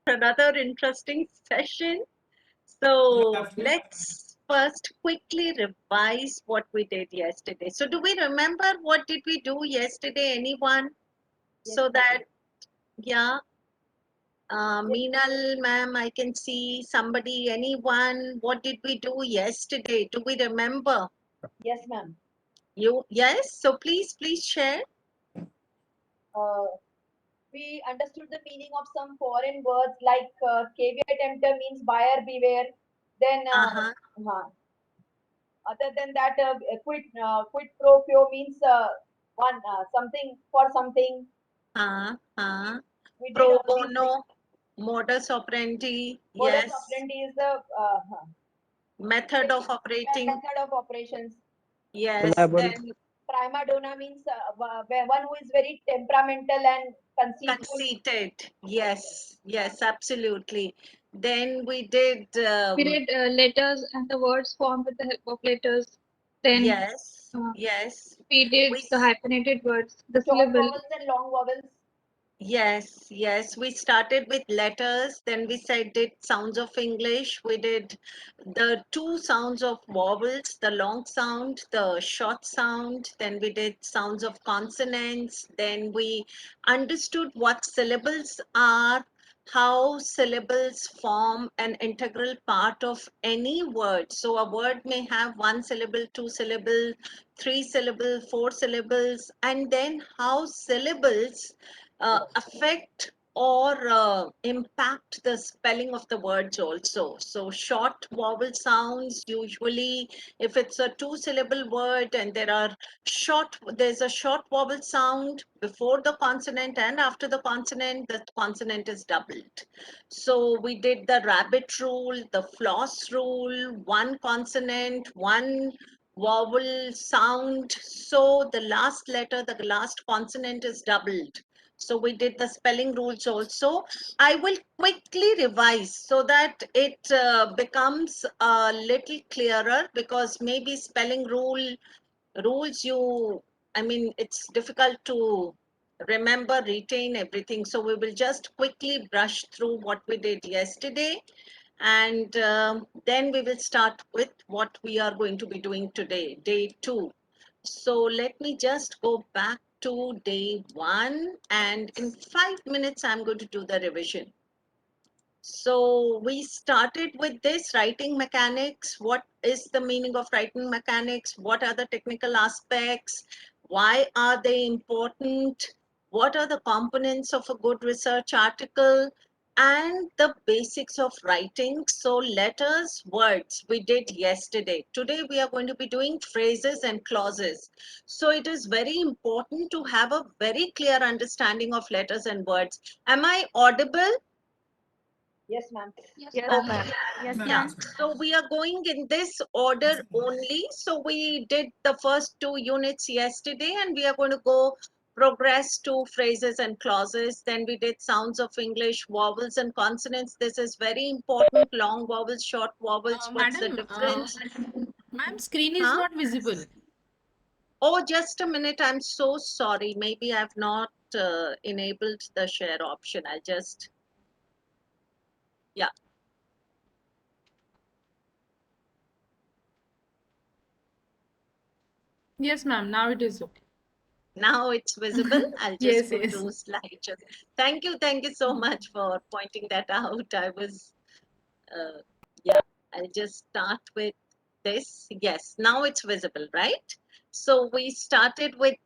another interesting session. So let's first quickly revise what we did yesterday. So do we remember what did we do yesterday? Anyone? So that, yeah, Meenal ma'am, I can see somebody, anyone. What did we do yesterday? Do we remember? Yes, ma'am. You, yes? So please share. We understood the meaning of some foreign words like caveat emptor means buyer beware. Then, Uh-huh. other than that, quid pro quo means one something for something. Uh-huh. We did Pro all these things. bono, modus operandi, Modus yes. operandi is the Method of operating, method of operations. yes. Reliable. Then Prima donna means one who is very temperamental and conceitful. conceited, yes, absolutely. Then we did, We did letters and the words formed with the help of letters. Then yes, uh, yes. we did We the hyphenated words, the Short syllable. vowels and long vowels. Yes. We started with letters, then we said did sounds of English. We did the two sounds of vowels, the long sound, the short sound. Then we did sounds of consonants. Then we understood what syllables are, how syllables form an integral part of any word. So a word may have one syllable, two syllable, three syllable, four syllables, and then how syllables affect or impact the spelling of the words also. So short vowel sounds, usually if it's a two syllable word and there's a short vowel sound before the consonant and after the consonant is doubled. So we did the rabbit rule, the floss rule, one consonant, one vowel sound. So the last letter, the last consonant is doubled. So we did the spelling rules also. I will quickly revise so that it becomes a little clearer, because maybe spelling rules I mean, it's difficult to remember, retain everything. So we will just quickly brush through what we did yesterday, and then we will start with what we are going to be doing today, day 2. So let me just go back to day 1, and in 5 minutes I'm going to do the revision. So we started with this writing mechanics. What is the meaning of writing mechanics? What are the technical aspects? Why are they important? What are the components of a good research article? And the basics of writing. So letters, words, we did yesterday. Today we are going to be doing phrases and clauses. So it is very important to have a very clear understanding of letters and words. Am I audible? Yes, ma'am. Yes, Yes, ma'am. ma'am. Yes, Yeah, ma'am. so we are going in this order only. So we did the first 2 units yesterday, and we are going to go progress to phrases and clauses. Then we did sounds of English, vowels and consonants. This is very important. Long vowels, short vowels, what's the Madam, difference? ma'am, screen is Huh? not visible. Oh, just a minute. I'm so sorry. Maybe I've not enabled the share option. I just, yeah. Yes, ma'am. Now it is okay. Now it's visible. I'll just Yes, go yes. to slideshow. Thank you so much for pointing that out. I was, yeah, I'll just start with this. Yes, now it's visible, right? So we started with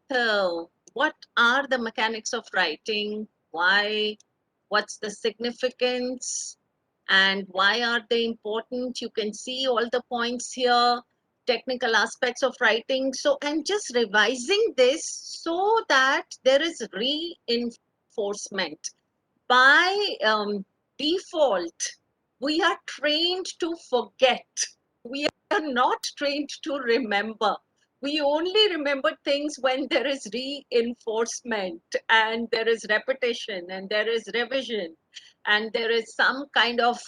what are the mechanics of writing? Why? What's the significance? And why are they important? You can see all the points here, technical aspects of writing. So I'm just revising this so that there is reinforcement. By default, we are trained to forget. We are not trained to remember. We only remember things when there is reinforcement and there is repetition and there is revision and there is some kind of,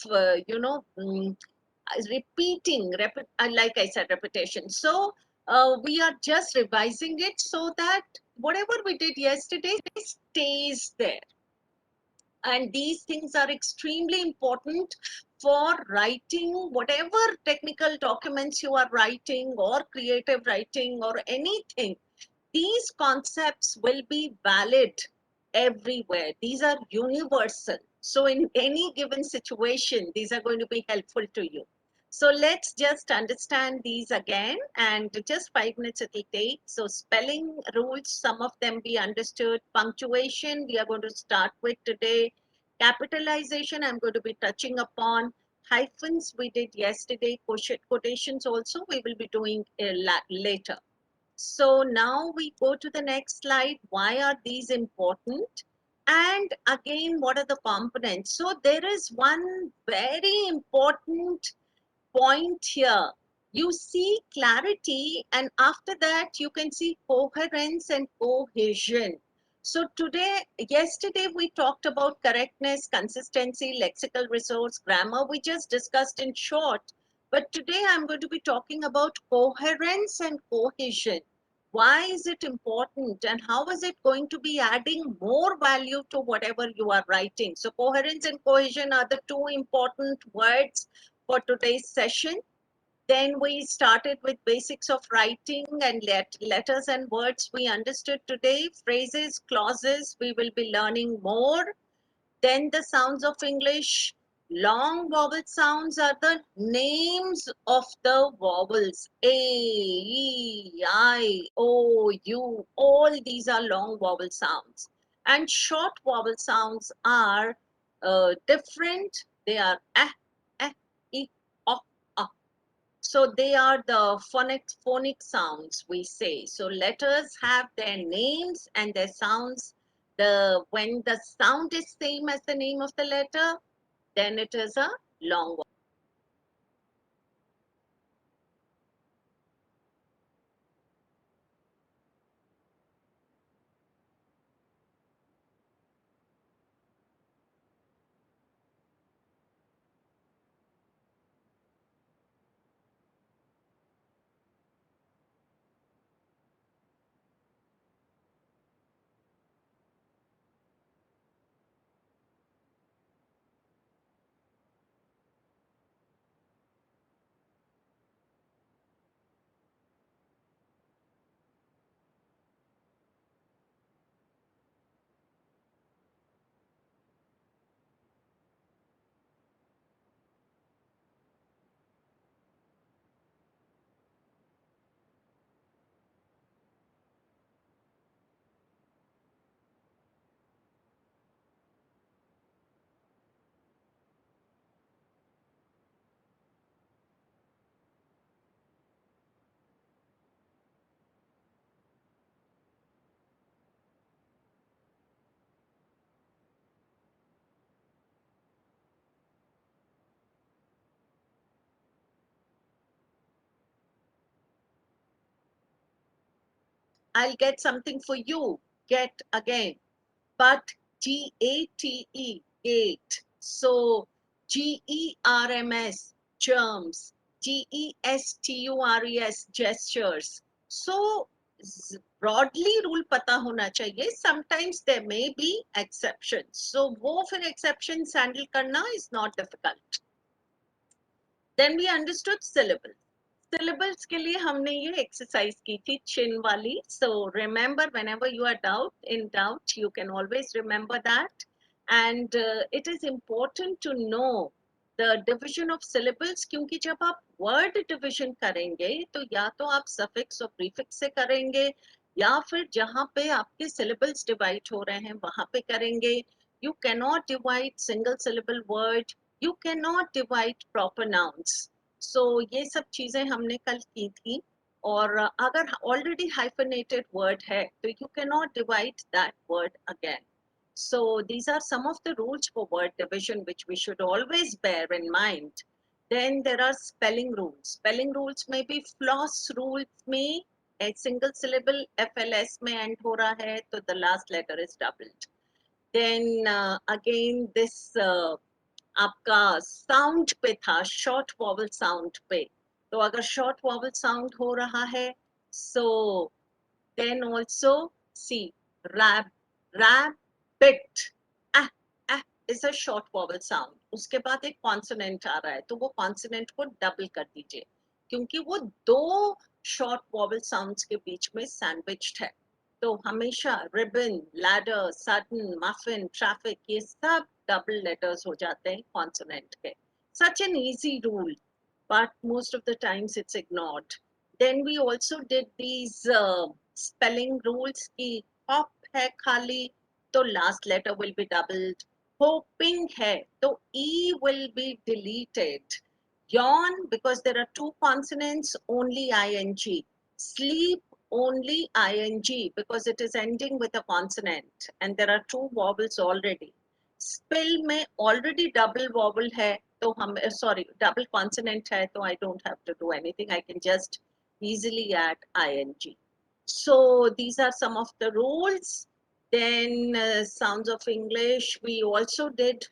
repeating, like I said, repetition. So we are just revising it so that whatever we did yesterday stays there. And these things are extremely important for writing whatever technical documents you are writing, or creative writing, or anything. These concepts will be valid everywhere. These are universal. So in any given situation, these are going to be helpful to you. So let's just understand these again, and just 5 minutes it will take. So spelling rules, some of them we understood. Punctuation, we are going to start with today. Capitalization, I'm going to be touching upon. Hyphens, we did yesterday. Quotations also, we will be doing later. So now we go to the next slide. Why are these important? And again, what are the components? So there is one very important point here. You see clarity, and after that you can see coherence and cohesion. So yesterday we talked about correctness, consistency, lexical resource, grammar. We just discussed in short. But today I'm going to be talking about coherence and cohesion. Why is it important, and how is it going to be adding more value to whatever you are writing? So coherence and cohesion are the two important words for today's session. Then we started with basics of writing and letters and words we understood today. Phrases, clauses, we will be learning more. Then the sounds of English. Long vowel sounds are the names of the vowels. A, E, I, O, U. All these are long vowel sounds. And short vowel sounds are different. They are I, O, A. So they are the phonic sounds, we say. So letters have their names and their sounds. When the sound is same as the name of the letter, then it is a long vowel. I'll get something for you. Get again. But GATE, gate. So GERMS, germs. GESTURES, gestures. So broadly rule पता होना चाहिए. Sometimes there may be exceptions. So वो फिर exceptions handle करना is not difficult. Then we understood syllables. Syllables के लिए हमने ये exercise की थी chin वाली. So remember, whenever you are in doubt, you can always remember that. And it is important to know the division of syllables, क्योंकि जब आप word division करेंगे तो या तो आप suffix और prefix से करेंगे, या फिर जहाँ पे आपके syllables divide हो रहे हैं वहाँ पे करेंगे. You cannot divide single syllable word. You cannot divide proper nouns. So ये सब चीजें हमने कल की थी. और अगर already hyphenated word है तो you cannot divide that word again. So these are some of the rules for word division which we should always bear in mind. Then there are spelling rules. Spelling rules may be floss rules में a single syllable FLS में end हो रहा है तो the last letter is doubled. Then again this आपका sound पे था, short vowel sound पे. तो अगर शॉर्ट वॉवल साउंड हो रहा है, so then also see rabbit, is a short vowel sound. उसके बाद एक consonant आ रहा है, तो वो consonant को double कर दीजिए, क्योंकि वो दो short vowel sounds के बीच में sandwiched है. तो हमेशा ribbon, ladder, sudden, muffin, traffic, ये सब double letters हो जाते हैं consonant के. Such an easy rule, but most of the times it's ignored. Then we also did these spelling rules की hop है खाली, तो last letter will be doubled. Hoping hai, so E will be deleted. Yawn, because there are two consonants, only ing. Sleep, only ing, because it is ending with a consonant and there are two vowels already. Spill में already double vowel hai, तो हम sorry double consonant hai, तो I don't have to do anything. I can just easily add ing. So these are some of the rules. Then sounds of English, we also did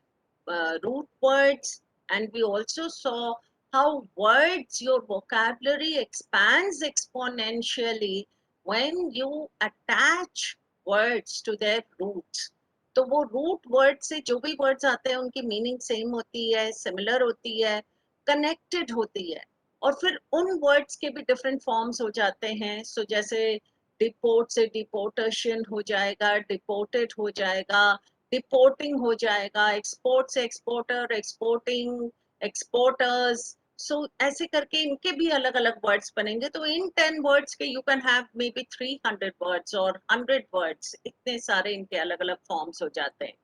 root words, and we also saw how words, your vocabulary expands exponentially when you attach words to their roots. तो वो root word से जो भी words आते हैं उनकी meaning same होती है, similar होती है, connected होती है, और फिर उन words के भी different forms हो जाते हैं. So जैसे डिपोर्ट से डिपोर्टेशन हो जाएगा, डिपोर्टेड हो जाएगा, डिपोर्टिंग हो जाएगा, एक्सपोर्ट से एक्सपोर्टर, एक्सपोर्टिंग, एक्सपोर्टर्स. सो ऐसे करके इनके भी अलग अलग वर्ड्स बनेंगे. तो इन 10 वर्ड्स के you can have may be 300 words और 100 वर्ड्स, इतने सारे इनके अलग अलग फॉर्म्स हो जाते हैं.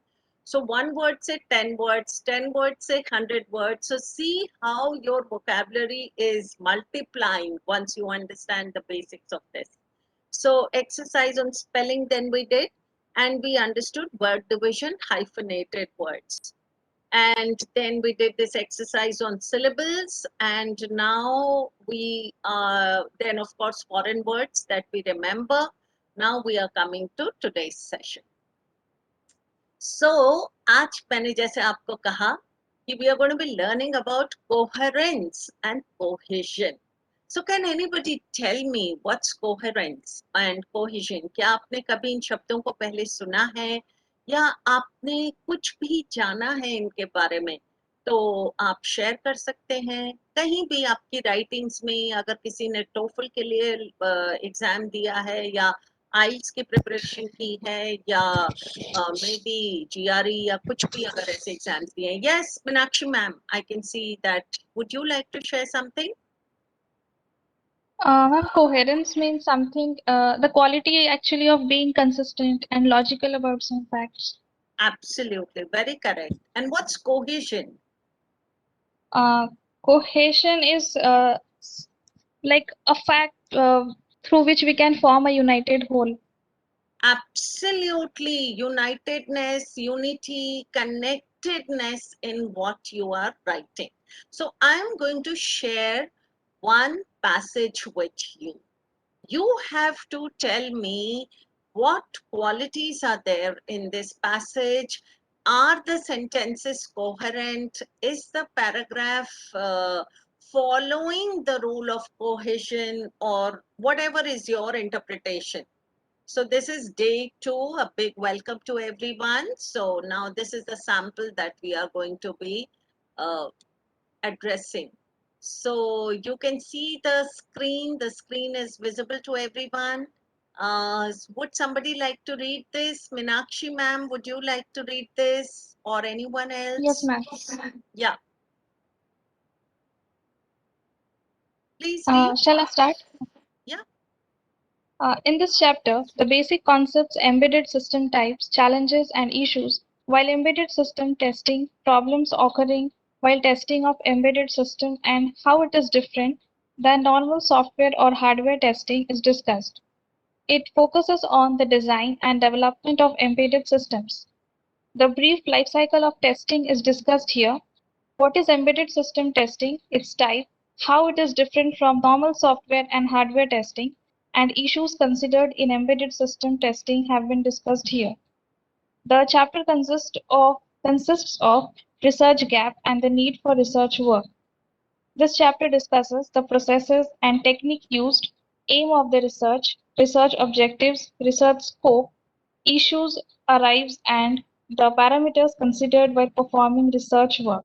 So one word say 10 words, 10 words say 100 words. So see how your vocabulary is multiplying once you understand the basics of this. So exercise on spelling then we did, and we understood word division, hyphenated words. And then we did this exercise on syllables, and now we then of course foreign words that we remember. Now we are coming to today's session. So आज मैंने जैसे आपको कहा कि we are going to be learning about coherence and cohesion. So can anybody tell me what's coherence and cohesion? क्या आपने कभी इन शब्दों को पहले सुना है या आपने कुछ भी जाना है इनके बारे में? तो आप शेयर कर सकते हैं कहीं भी आपकी राइटिंग्स में. अगर किसी ने टोफल के लिए एग्जाम दिया है या आइल्स की प्रिपरेशन की है या मे बी GRE या कुछ भी अगर ऐसे एग्जाम्स दिए हैं. Yes Meenakshi ma'am, I can see that. Would you like to share something? Ma'am, coherence means something, the quality actually of being consistent and logical about some facts. Absolutely, very correct. And what's cohesion? Cohesion is like a fact through which we can form a united whole. Absolutely, unitedness, unity, connectedness in what you are writing. So I'm going to share one passage with you. You have to tell me what qualities are there in this passage. Are the sentences coherent? Is the paragraph following the rule of cohesion, or whatever is your interpretation? So this is day 2, a big welcome to everyone. So now this is the sample that we are going to be addressing. So you can see the screen is visible to everyone. Would somebody like to read this? Meenakshi ma'am, would you like to read this, or anyone else? Yes, ma'am. Yeah. Please read. Shall I start? Yeah. In this chapter, the basic concepts, embedded system types, challenges, and issues. While embedded system testing, problems occurring while testing of embedded system and how it is different than normal software or hardware testing is discussed. It focuses on the design and development of embedded systems. The brief life cycle of testing is discussed here. What is embedded system testing, its type, how it is different from normal software and hardware testing, and issues considered in embedded system testing have been discussed here. The chapter consists of research gap and the need for research work. This chapter discusses the processes and technique used, aim of the research, research objectives, research scope, issues arise, and the parameters considered while performing research work.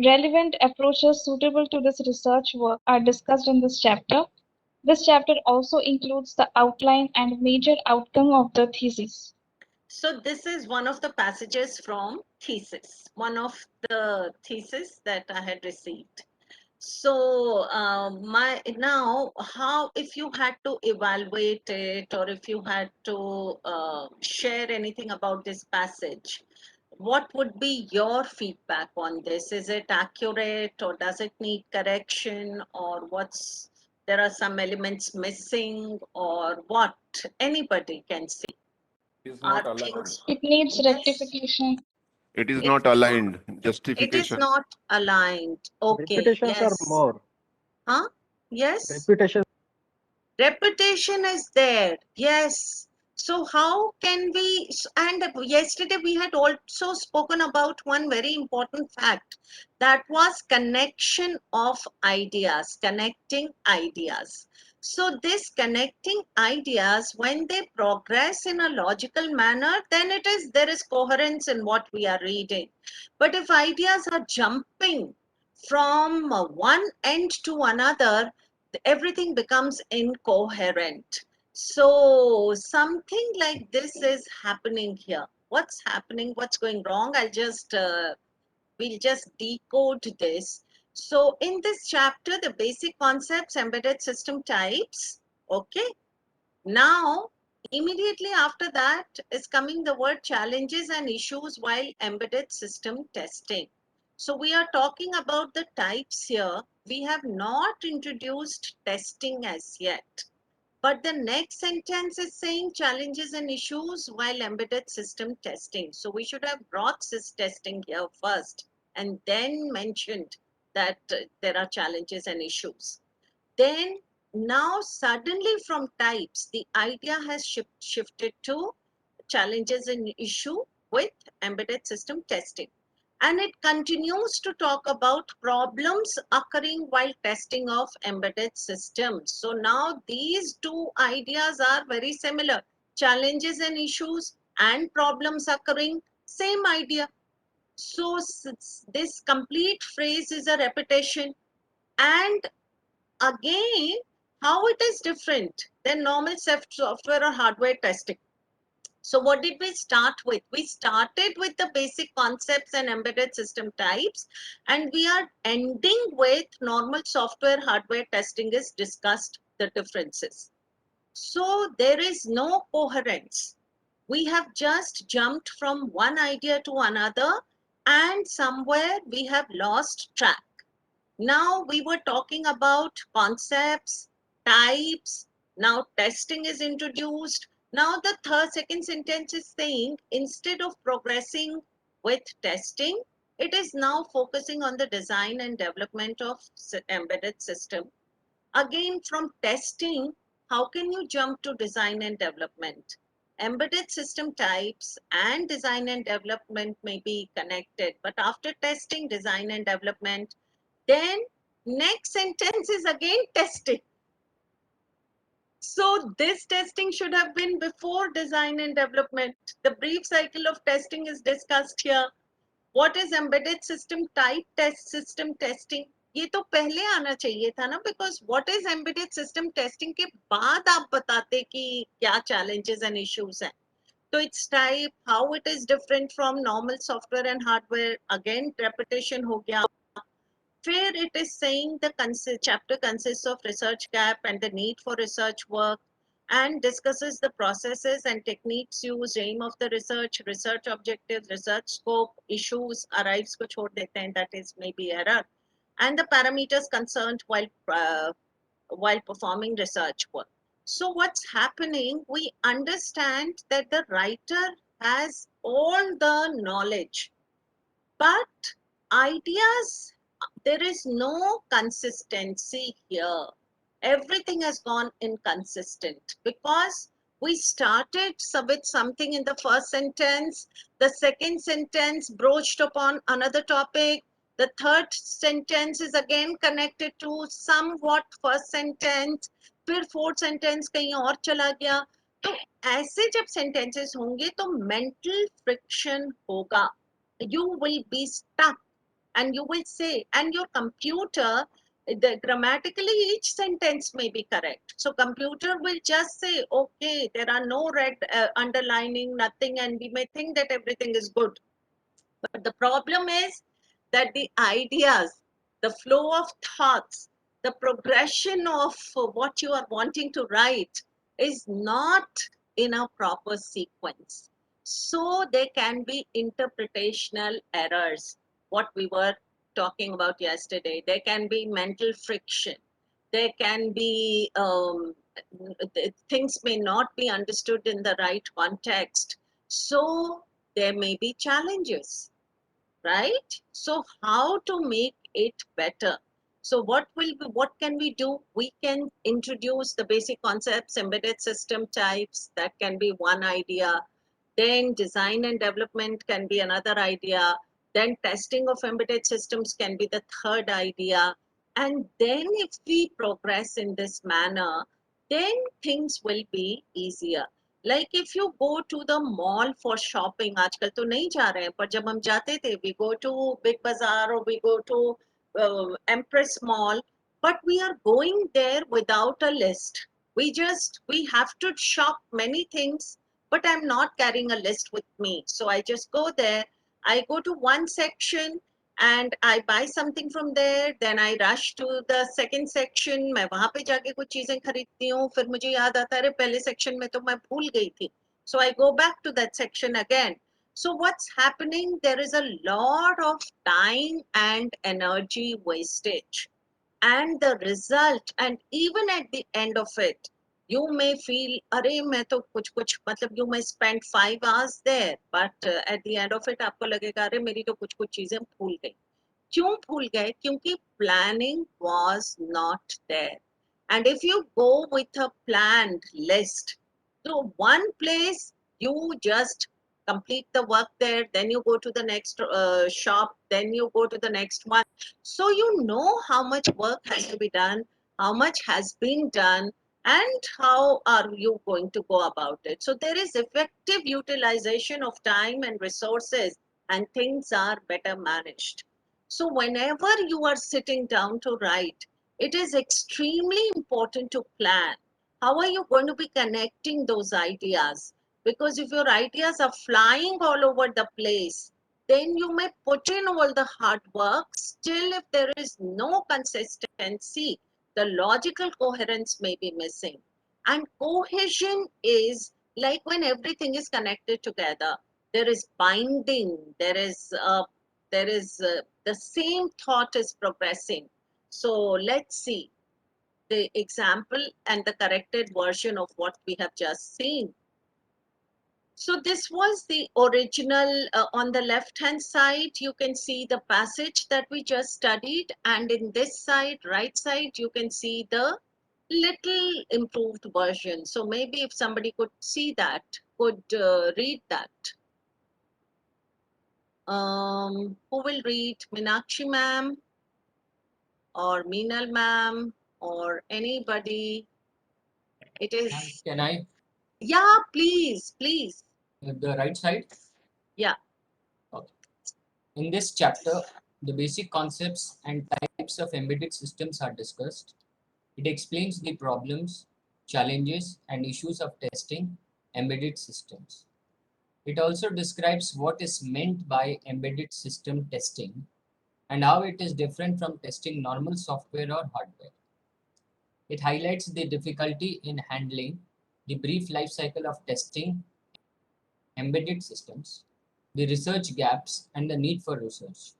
Relevant approaches suitable to this research work are discussed in this chapter. This chapter also includes the outline and major outcome of the thesis. So this is one of the passages from thesis, one of the thesis that I had received. So how if you had to evaluate it, or if you had to share anything about this passage, what would be your feedback on this? Is it accurate, or does it need correction, or there are some elements missing, or what? Anybody can say. Is Are not aligned. things, It needs yes, rectification. It is it, not aligned. it is Justification. not aligned. Okay, Repetitions are yes. more. Huh? Yes. Repetitions. Repetition is there, yes. So how can we, and yesterday we had also spoken about one very important fact, that was connection of ideas, connecting ideas. So this connecting ideas, when they progress in a logical manner, then there is coherence in what we are reading. But if ideas are jumping from one end to another, everything becomes incoherent. So something like this is happening here. What's happening? What's going wrong? We'll just decode this. So in this chapter, the basic concepts, embedded system types. Okay. Now, immediately after that is coming the word challenges and issues while embedded system testing. So we are talking about the types here. We have not introduced testing as yet. But the next sentence is saying challenges and issues while embedded system testing. So we should have brought sys testing here first and then mentioned that there are challenges and issues. Then now suddenly from types, the idea has shifted to challenges and issue with embedded system testing. And it continues to talk about problems occurring while testing of embedded systems. So now these two ideas are very similar. Challenges and issues and problems occurring, same idea. So this complete phrase is a repetition. And again, how it is different than normal software or hardware testing. So what did we start with? We started with the basic concepts and embedded system types, and we are ending with normal software hardware testing is discussed the differences. So there is no coherence. We have just jumped from one idea to another, and somewhere we have lost track. Now we were talking about concepts, types. Now testing is introduced. Now the second sentence is saying instead of progressing with testing, it is now focusing on the design and development of embedded system. Again, from testing, how can you jump to design and development? Embedded system types and design and development may be connected, but after testing, design and development, then next sentence is again testing. So this testing should have been before design and development. The brief cycle of testing is discussed here. What is embedded system type test system testing? ये तो पहले आना चाहिए था ना, because what is embedded system testing के बाद आप बताते कि क्या challenges and issues हैं. So its type, how it is different from normal software and hardware. Again repetition हो गया. Where it is saying the chapter consists of research gap and the need for research work, and discusses the processes and techniques used, aim of the research, research objectives, research scope, issues, arrives ko chhod dete hain, that is maybe error, and the parameters concerned while performing research work. So what's happening? We understand that the writer has all the knowledge, but ideas, there is no consistency here. Everything has gone inconsistent because we started with something in the first sentence, the second sentence broached upon another topic, the third sentence is again connected to somewhat first sentence, फिर fourth sentence कहीं और चला गया. तो ऐसे जब sentences होंगे तो mental friction होगा. You will be stuck and you will say, and your computer, grammatically each sentence may be correct. So computer will just say, okay, there are no red underlining, nothing, and we may think that everything is good. But the problem is that the ideas, the flow of thoughts, the progression of what you are wanting to write is not in a proper sequence. So there can be interpretational errors, what we were talking about yesterday. There can be mental friction. There can be things may not be understood in the right context. So there may be challenges, right? So how to make it better? So what can we do? We can introduce the basic concepts, embedded system types, that can be one idea. Then design and development can be another idea. Then testing of embedded systems can be the third idea. And then if we progress in this manner, then things will be easier. Like if you go to the mall for shopping, आजकल तो नहीं जा रहे हैं, पर जब हम जाते थे, we go to Big Bazaar or we go to Empress Mall, but we are going there without a list. We have to shop many things, but I'm not carrying a list with me. So I just go there, I go to one section and I buy something from there, then I rush to the second section. मैं वहां पे जाके कुछ चीजें खरीदती हूँ, फिर मुझे याद आता है अरे पहले सेक्शन में तो मैं भूल गई थी. So I go back to that section again. So what's happening? There is a lot of time and energy wastage. And the result, and even at the end of it, you may feel, अरे मैं तो कुछ मतलब you may spend 5 hours there, but at the end of it आपको लगेगा अरे मेरी तो कुछ चीजें भूल गई. क्यों भूल गए? क्योंकि planning was not there. And if you go with a planned list, so one place you just complete the work there, then you go to the next shop, then you go to the next one. So you know how much work has to be done, how much has been done, and how are you going to go about it. So there is effective utilization of time and resources, and things are better managed. So whenever you are sitting down to write, it is extremely important to plan. How are you going to be connecting those ideas? Because if your ideas are flying all over the place, then you may put in all the hard work. Still, if there is no consistency, the logical coherence may be missing. And cohesion is like when everything is connected together. There is binding. There is the same thought is progressing. So let's see the example and the corrected version of what we have just seen. So this was the original. On the left hand side, you can see the passage that we just studied. And in this side, right side, you can see the little improved version. So maybe if somebody could see that, could read that. Who will read? Meenakshi ma'am or Meenal ma'am or anybody? It Ma'am, is, can I yeah, please, please. the right side? Yeah. Okay. In this chapter, the basic concepts and types of embedded systems are discussed. It explains the problems, challenges, and issues of testing embedded systems. It also describes what is meant by embedded system testing and how it is different from testing normal software or hardware. It highlights the difficulty in handling the brief life cycle of testing embedded systems, the research gaps, and the need for research.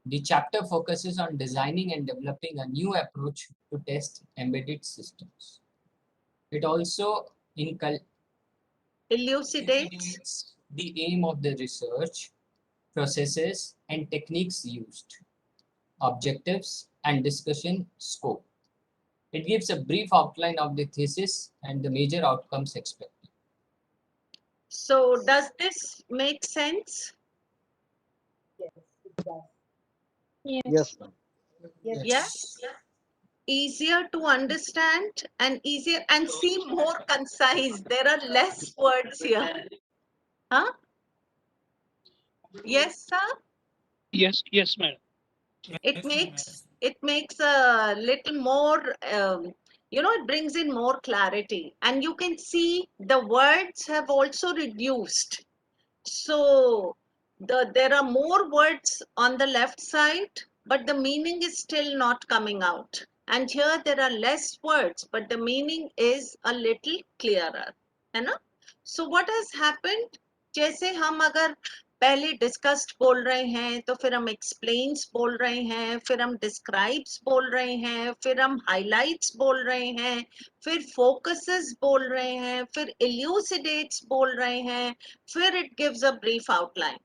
The chapter focuses on designing and developing a new approach to test embedded systems. It also Elucidates. the aim of the research, processes, and techniques used, objectives, and discussion scope. It gives a brief outline of the thesis and the major outcomes expected. So does this make sense? Yes, it does. Yes. Yes, ma'am. Yes. Yes? easier to understand and easier and seem more concise. There are less words here. Huh? Yes, sir? Yes, madam. It makes a little more, it brings in more clarity. And you can see the words have also reduced. So there are more words on the left side, but the meaning is still not coming out. And here there are less words, but the meaning is a little clearer. है ना? So what has happened? जैसे हम अगर पहले discussed बोल रहे हैं तो फिर हम एक्सप्लेन्स बोल रहे हैं, फिर हम डिस्क्राइब्स बोल रहे हैं, फिर हम हाइलाइट्स बोल रहे हैं, फिर फोकसेस बोल रहे हैं, फिर इल्यूसिडेट्स बोल रहे हैं, फिर it gives a brief outline.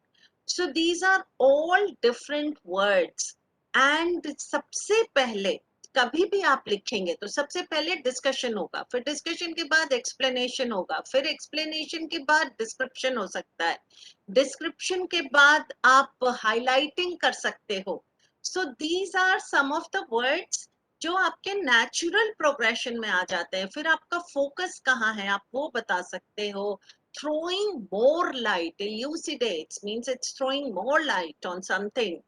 So these are all different words. And सबसे पहले कभी भी आप लिखेंगे तो सबसे पहले डिस्कशन होगा, फिर डिस्कशन के बाद एक्सप्लेनेशन होगा, फिर एक्सप्लेनेशन के बाद डिस्क्रिप्शन हो सकता है, डिस्क्रिप्शन के बाद आप हाईलाइटिंग कर सकते हो. So these are some of the words जो आपके नेचुरल प्रोग्रेशन में आ जाते हैं. फिर आपका फोकस कहाँ है आप वो बता सकते हो. Throwing more light, elucidates, means it's throwing more light on something.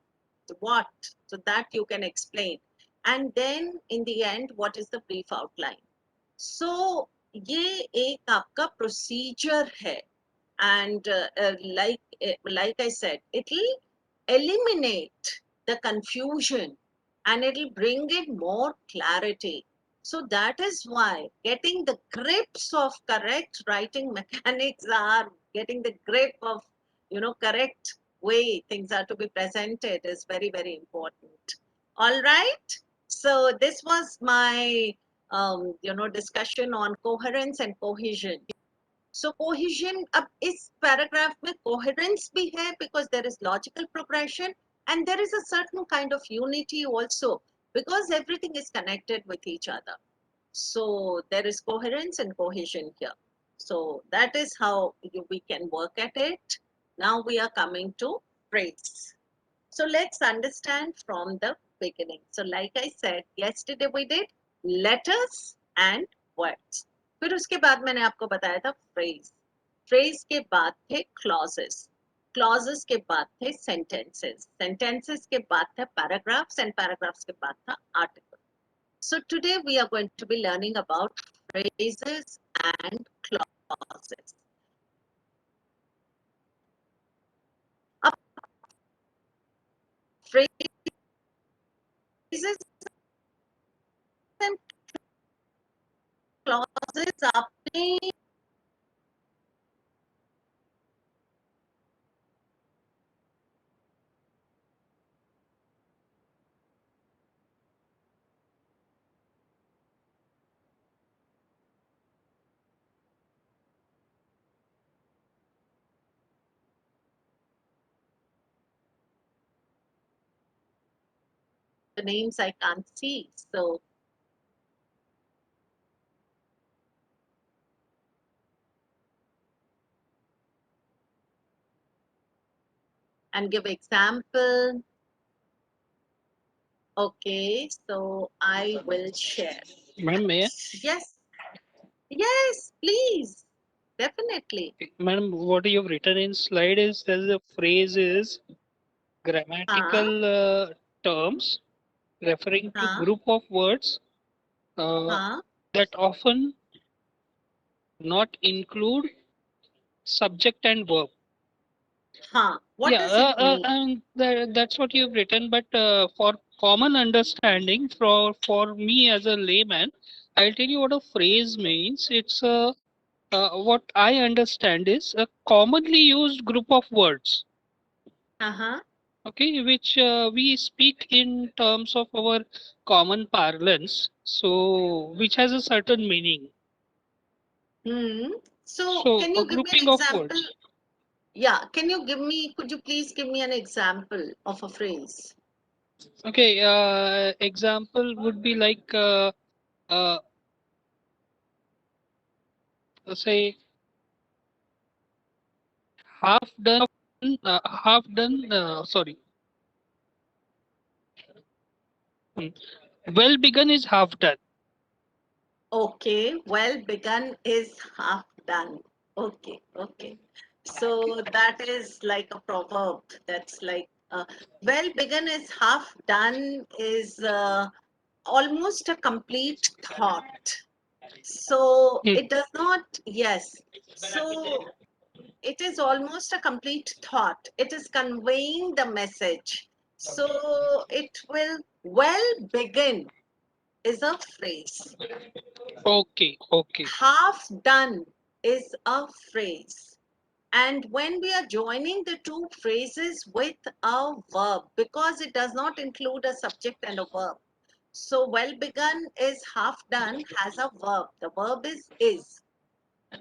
What? So that you can explain. And then in the end, what is the brief outline? So ये एक आपका procedure है. And like I said, it'll eliminate the confusion and it'll bring in more clarity. So that is why getting the grips of correct writing mechanics are getting the grip of, correct way things are to be presented is very, very important. All right. So this was my, discussion on coherence and cohesion. So cohesion, अब इस paragraph में coherence भी है because there is logical progression and there is a certain kind of unity also because everything is connected with each other. So there is coherence and cohesion here. So that is how we can work at it. Now we are coming to phrase. So let's understand from the beginning. So like I said, yesterday we did letters and words. फिर उसके बाद मैंने आपको बताया था phrase. Phrase के बाद थे clauses. Clauses के बाद थे sentences. Sentences के बाद थे paragraphs and paragraphs के बाद था article. So today we are going to be learning about phrases and clauses. अब phrases and clauses आपने the names I can't see. So and give example. Okay, so I will share. Madam, may I? Yes, yes, please, definitely. Madam, what you've written in slide is as a phrase is grammatical terms referring to group of words that often not include subject and verb. What does it mean? And that's what you've written. But for common understanding, for me as a layman, I'll tell you what a phrase means. It's a what I understand is a commonly used group of words. Okay, which we speak in terms of our common parlance. So, which has a certain meaning. So So, can a you give me grouping an of example? words. Yeah, could you please give me an example of a phrase? Okay, example would be like uh, say half done, half done. Sorry. Well begun is half done. Okay, well begun is half done. Okay, okay. So that is like a proverb. That's like well begun is half done is almost a complete thought. So Hmm. it does not, yes. So it is almost a complete thought. It is conveying the message. So it will well begin is a phrase. Okay, okay. Half done is a phrase. And when we are joining the two phrases with a verb, because it does not include a subject and a verb. So well begun is half done has a verb. The verb is.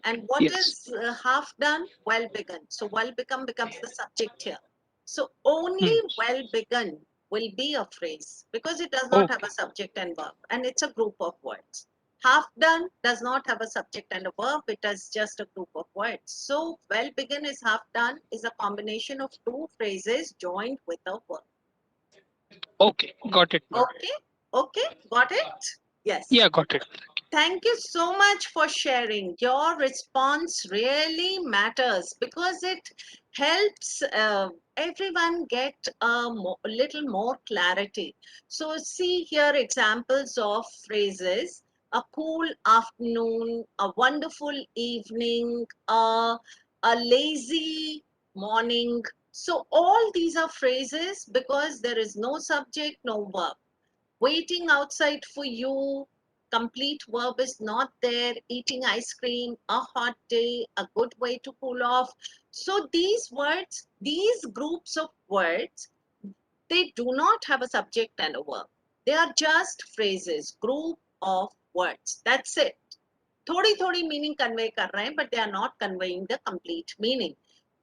And what Yes. is half done? Well begun. So well begun becomes the subject here. So only Hmm. well begun will be a phrase because it does not have Okay, a subject and verb and it's a group of words. Half done does not have a subject and a verb. It is just a group of words. So well begun is half done is a combination of two phrases joined with a verb. okay. Got it, ma'am. Okay. Okay. Got it? Yes. Yeah, got it. Thank you so much for sharing. Your response really matters because it helps everyone get a little more clarity. So see here examples of phrases. A cool afternoon, a wonderful evening, a lazy morning. So all these are phrases because there is no subject, no verb. Waiting outside for you, complete verb is not there. Eating ice cream, a hot day, a good way to cool off. So these words, these groups of words, they do not have a subject and a verb. They are just phrases, group of words. That's it. थोड़ी थोड़ी meaning convey कर रहे हैं but they are not conveying the complete meaning.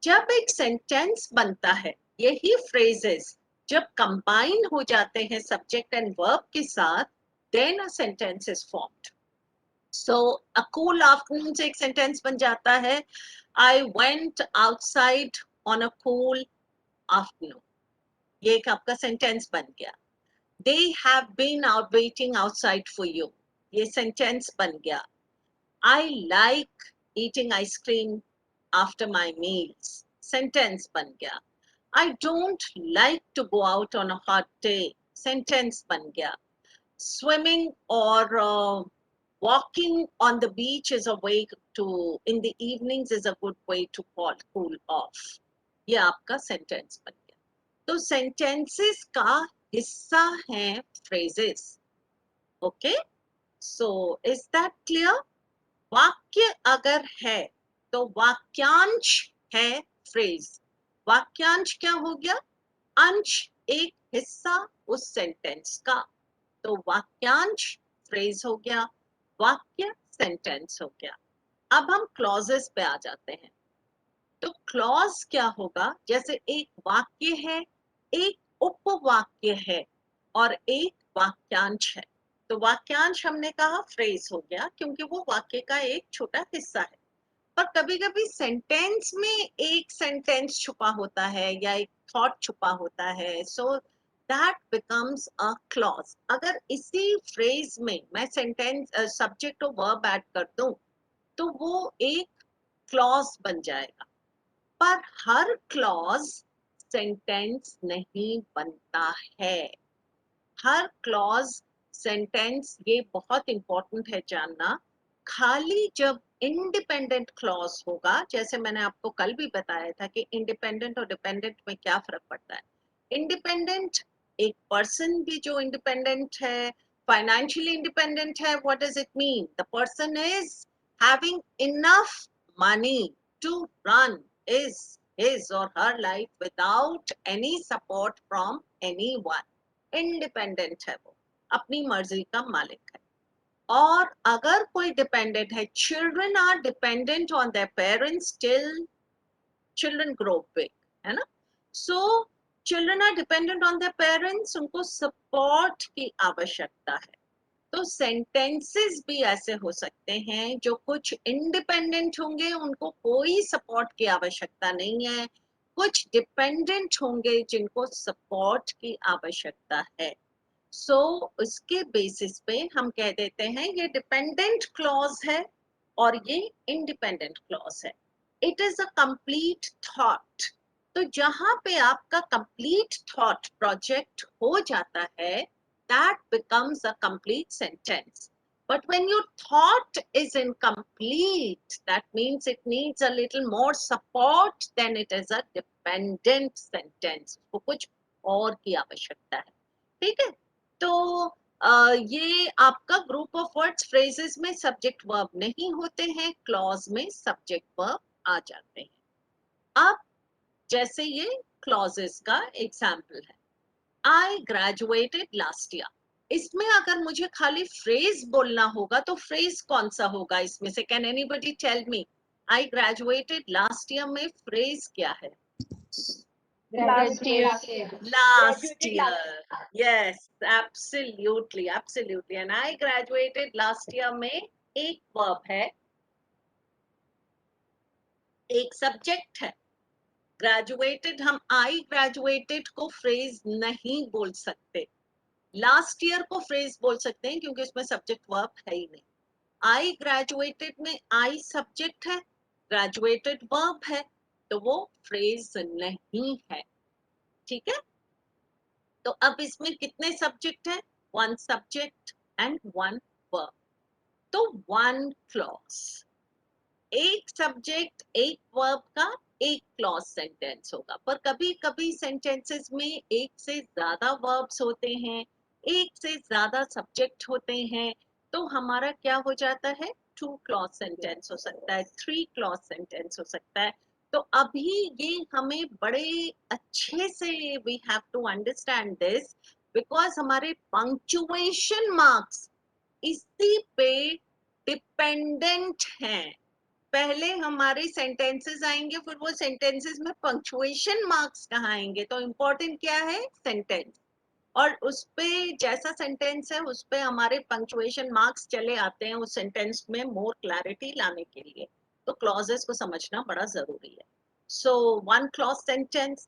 जब एक sentence बनता है यही phrases जब कंबाइन हो जाते हैं सब्जेक्ट एंड वर्ब के साथ then a sentence is formed. So a cool afternoon से एक सेंटेंस बन जाता है I went outside on a cool afternoon. ये एक आपका सेंटेंस बन गया. They have been out waiting outside for you. ये सेंटेंस बन गया. I like eating ice cream after my meals. Sentence ban gaya. I don't like to go out on a hot day. Sentence ban gaya. Swimming or walking on the beach is a way to, in the evenings is a good way to cool off. ये आपका sentence बन गया. तो sentences का हिस्सा हैं phrases. Okay? So is that clear? वाक्य अगर है तो वाक्यांश है फ्रेज. वाक्यांश क्या हो गया? अंश, एक हिस्सा उस सेंटेंस का. तो वाक्यांश फ्रेज हो गया, वाक्य सेंटेंस हो गया. अब हम क्लॉजेस पे आ जाते हैं. तो क्लॉज क्या होगा? जैसे एक वाक्य है, एक उपवाक्य है और एक वाक्यांश है. तो वाक्यांश हमने कहा फ्रेज हो गया क्योंकि वो वाक्य का एक छोटा हिस्सा है. पर कभी कभी सेंटेंस में एक सेंटेंस छुपा होता है या एक थॉट छुपा होता है. So that becomes a clause. अगर इसी फ्रेज में मैं सेंटेंस सब्जेक्ट और वर्ब ऐड कर दूं तो वो एक क्लॉज बन जाएगा. पर हर क्लॉज सेंटेंस नहीं बनता है. हर क्लॉज सेंटेंस, ये बहुत इंपॉर्टेंट है जानना. खाली जब इंडिपेंडेंट क्लॉज होगा, जैसे मैंने आपको कल भी बताया था कि इंडिपेंडेंट और डिपेंडेंट में क्या फर्क पड़ता है. इंडिपेंडेंट एक पर्सन भी जो इंडिपेंडेंट है, फाइनेंशियली इंडिपेंडेंट है. What does it mean? The person is having enough money to run is his or her life without any support from anyone. Independent है, वो अपनी मर्जी का मालिक है. और अगर कोई डिपेंडेंट है, children are dependent on their parents till children grow big, है ना. So children are dependent on their parents, उनको सपोर्ट की आवश्यकता है. तो सेंटेंसेस भी ऐसे हो सकते हैं जो कुछ इंडिपेंडेंट होंगे, उनको कोई सपोर्ट की आवश्यकता नहीं है. कुछ डिपेंडेंट होंगे जिनको सपोर्ट की आवश्यकता है. सो उसके बेसिस पे हम कह देते हैं ये डिपेंडेंट क्लॉज है और ये इंडिपेंडेंट क्लॉज है. It is a complete thought. तो जहां पे आपका कंप्लीट थॉट प्रोजेक्ट हो जाता है, that becomes a complete sentence. But when your thought is incomplete, that means it needs a little more support, then it is a dependent sentence. उसको कुछ और की आवश्यकता है. ठीक है. तो ये आपका ग्रुप ऑफ वर्ड्स फ्रेजेस में सब्जेक्ट वर्ब नहीं होते हैं, क्लॉज में सब्जेक्ट वर्ब आ जाते हैं. अब जैसे ये क्लॉजेस का एग्जाम्पल है, आई ग्रेजुएटेड लास्ट ईयर. इसमें अगर मुझे खाली फ्रेज बोलना होगा तो फ्रेज कौन सा होगा इसमें से? Can anybody tell me? I graduated last year में फ्रेज क्या है? Last year. Last year. Yes, absolutely, absolutely. And I graduated last year में एक verb है, एक subject है. Graduated, हम I graduated को phrase नहीं बोल सकते. Last year को phrase बोल सकते हैं क्योंकि उसमें subject verb है ही नहीं. I graduated में I subject है, graduated verb है, तो वो phrase नहीं है. ठीक है. तो अब इसमें कितने सब्जेक्ट हैं? One subject and one verb. तो वन क्लॉज. एक सब्जेक्ट एक वर्ब का एक क्लॉज सेंटेंस होगा. पर कभी कभी सेंटेंसेस में एक से ज्यादा वर्ब्स होते हैं, एक से ज्यादा सब्जेक्ट होते हैं, तो हमारा क्या हो जाता है? टू क्लॉज सेंटेंस हो सकता है, थ्री क्लॉज सेंटेंस हो सकता है. तो अभी ये हमें बड़े अच्छे से we have to understand this, because हमारे पंक्चुएशन मार्क्स इसी पे डिपेंडेंट हैं. पहले हमारे सेंटेंसेस आएंगे, फिर वो सेंटेंसेस में पंक्चुएशन मार्क्स कहाँ आएंगे? तो इम्पोर्टेंट क्या है? सेंटेंस. और उस पे जैसा सेंटेंस है उस पे हमारे पंक्चुएशन मार्क्स चले आते हैं उस सेंटेंस में मोर क्लैरिटी लाने के लिए. तो क्लॉजेस को समझना बड़ा जरूरी है. So one clause sentence.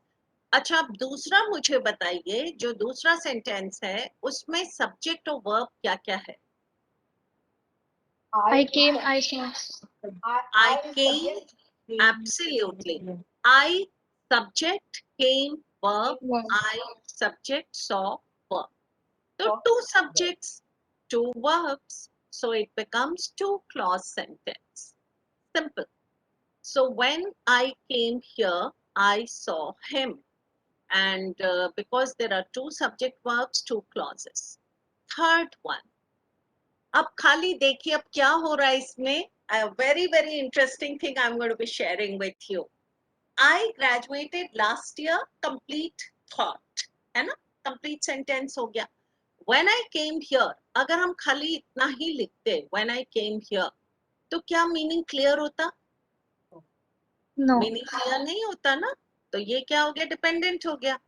अच्छा, अब दूसरा मुझे बताइए, जो दूसरा सेंटेंस है उसमें सब्जेक्ट और वर्ब क्या क्या है? I came, I saw. I came, absolutely. I subject, came verb, Verb. I subject, saw verb. So two subjects, two verbs. So it becomes two clause sentence. Simple. So when I came here, I saw him. And because there are two subject verbs, two clauses. Third one. अब खाली देखिए अब क्या हो रहा है इसमें. A very very interesting thing I'm going to be sharing with you. I graduated last year. Complete thought, है ना? Complete sentence हो गया. When I came here, अगर हम खाली इतना ही लिखते when I came here, तो क्या मीनिंग क्लियर होता? No. मीनिंग क्लियर नहीं होता ना. तो ये क्या हो गया? डिपेंडेंट हो गया.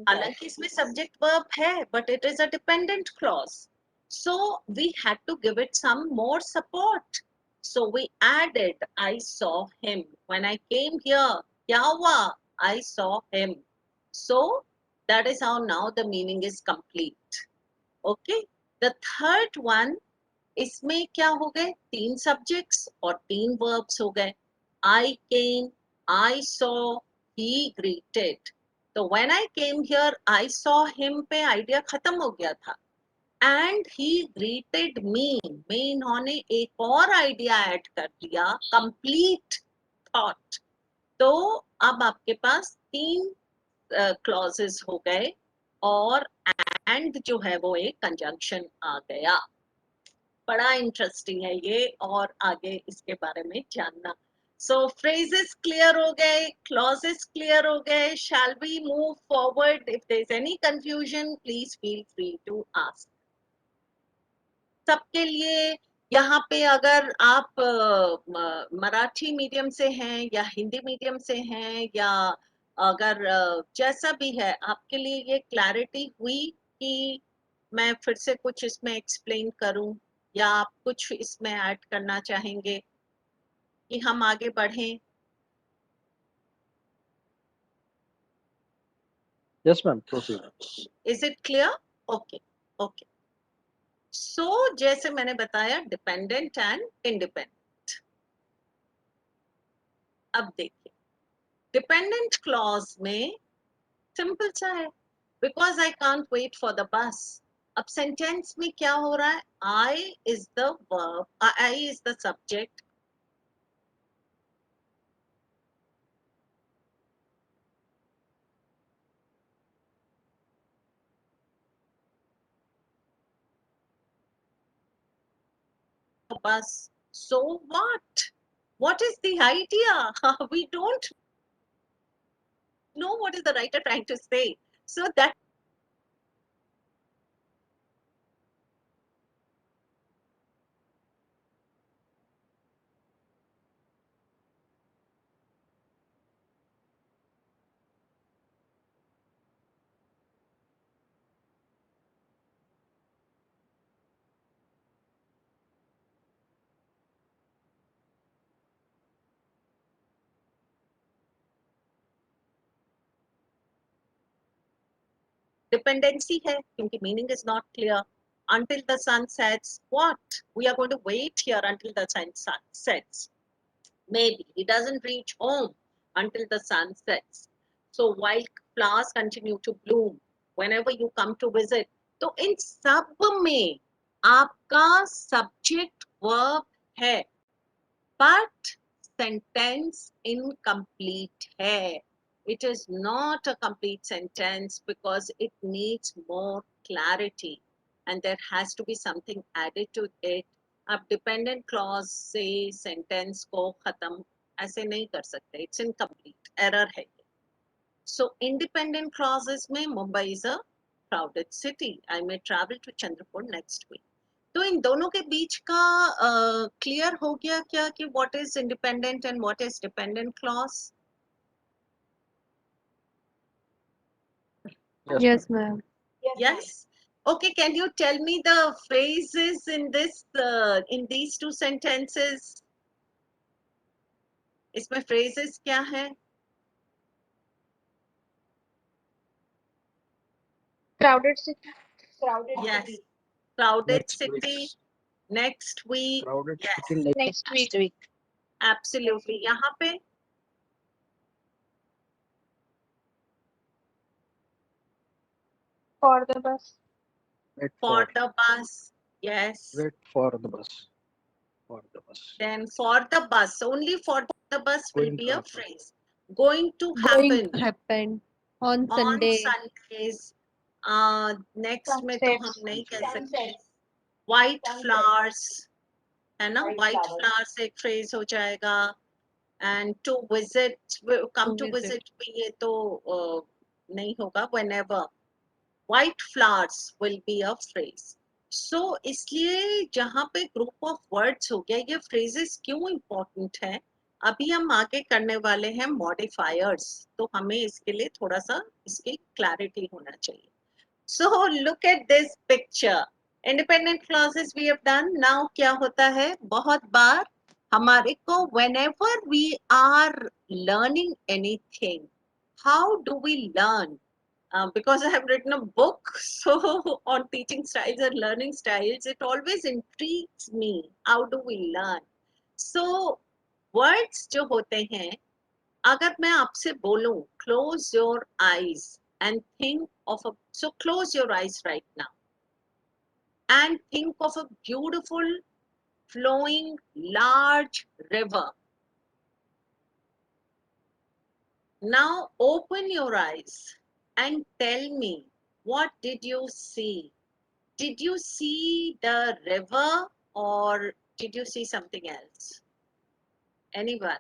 हालांकि इसमें सब्जेक्ट वर्ब है, but it is a dependent clause. So we had to give it some more support. So we added I saw him. When I came here, क्या हुआ? I saw him. So that is how now the meaning is complete. Okay. The third one, इसमें क्या हो गए? तीन subjects और तीन verbs हो गए. I came, I saw, he greeted. तो when I came here, I saw him पे आइडिया खत्म हो गया था. And he greeted me. में इन्होंने एक और आइडिया ऐड कर दिया, complete thought. तो अब आपके पास तीन क्लॉजेस हो गए और and जो है वो एक कंजंक्शन आ गया. बड़ा इंटरेस्टिंग है ये, और आगे इसके बारे में जानना. So phrases clear हो गए, clauses clear हो गए. Shall we move forward? If there is any confusion, please feel free to ask. सबके लिए यहाँ पे अगर आप मराठी मीडियम से हैं या हिंदी मीडियम से हैं या अगर जैसा भी है, आपके लिए ये क्लैरिटी हुई कि मैं फिर से कुछ इसमें एक्सप्लेन करूं या आप कुछ इसमें ऐड करना चाहेंगे कि हम आगे बढ़ें? Yes, ma'am. Proceed. Is it clear? Okay. Okay so जैसे मैंने बताया डिपेंडेंट एंड इंडिपेंडेंट. अब देखिए डिपेंडेंट क्लॉज में सिंपल सा है because I can't wait for the bus. अब सेंटेंस में क्या हो रहा है I is the verb, I is the subject, bus. So what? What is the idea? We don't know what is the writer trying to say. So that dependency hai kyunki meaning is not clear. Until the sun sets, what? We are going to wait here until the sun sets. Maybe he doesn't reach home until the sun sets. So while flowers continue to bloom, whenever you come to visit, तो इन सब में आपका subject verb है, but sentence incomplete है. It is not a complete sentence because it needs more clarity and there has to be something added to it. आप dependent clause से sentence को खत्म ऐसे नहीं कर सकते. It's incomplete. Error है. So independent clauses में Mumbai is a crowded city. I may travel to Chandrapur next week. तो इन दोनों के बीच का क्लियर हो गया क्या कि what is independent and what is dependent clause? Yes, ma'am. Yes. Okay, can you tell me the phrases in this in these two sentences? इसमें phrases क्या है? Crowded city. Crowded Yes. city. Crowded Next city. week. Next week. Crowded Yes. city Next week. Absolutely. यहाँ पे For the bus. wait for for the bus. Yes. wait for the bus. For the bus. Then for the bus. Only for the bus will Going be to a happen. phrase. Going to Going happen to happen on on Sunday. Sundays. Next में तो हम Sunsets. नहीं कह सकते. Sunsets. White Sunsets. flowers है ना? White White flowers. flowers एक phrase हो जाएगा. And to visit, come to To visit. visit भी ये तो नहीं होगा. Whenever. White flowers will be a phrase. So इसलिए जहाँ पे group of words हो गया, ये phrases क्यों important है? अभी हम आगे करने वाले हैं modifiers, तो हमें इसके लिए थोड़ा सा इसकी clarity होना चाहिए. So look at this picture. Independent clauses we have done. Now क्या होता है? बहुत बार हमारे को whenever we are learning anything, how do we learn? Because I have written a book so on teaching styles and learning styles, it always intrigues me. How do we learn? So words जो होते हैं, अगर मैं आपसे बोलूं, close your eyes and think of a, so close your eyes right now and think of a beautiful flowing large river. Now open your eyes and tell me, what did you see? Did you see the river or did you see something else? Anyone?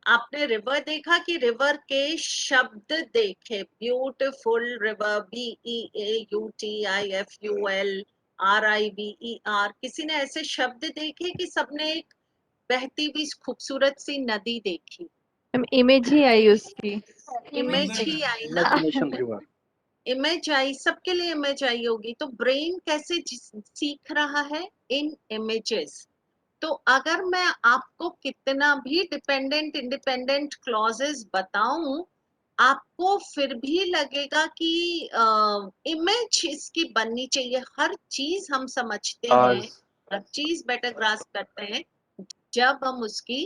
आपने river देखा कि river के शब्द देखे? Beautiful river, BEAUTIFUL, RIVER. किसी ने ऐसे शब्द देखे कि सबने एक बहती हुई खूबसूरत सी नदी देखी? इमेज ही आई उसकी. इमेज ही आई ना? Imagination river. इमेज आई, सबके लिए इमेज आई होगी. तो ब्रेन कैसे सीख रहा है? इन इमेजेस. तो अगर मैं आपको कितना भी डिपेंडेंट इंडिपेंडेंट क्लॉजेस बताऊं, आपको फिर भी लगेगा कि इमेज इसकी बननी चाहिए। हर चीज हम समझते हैं, हर चीज बेटर ग्रास्प करते हैं जब हम उसकी